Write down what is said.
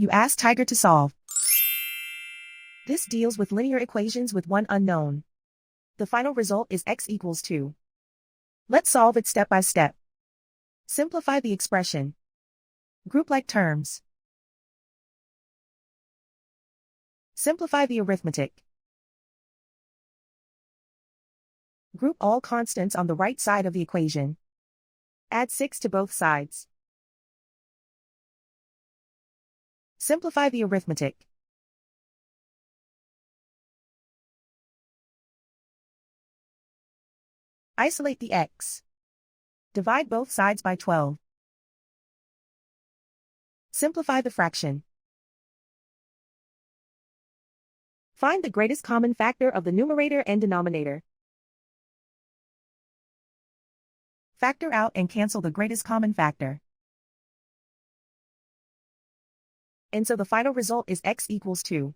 You ask Tiger to solve. This deals with linear equations with one unknown. The final result is x equals 2. Let's solve it step by step. Simplify the expression. Group like terms. Simplify the arithmetic. Group all constants on the right side of the equation. Add 6 to both sides. Simplify the arithmetic. Isolate the x. Divide both sides by 12. Simplify the fraction. Find the greatest common factor of the numerator and denominator. Factor out and cancel the greatest common factor. And so the final result is x equals 2.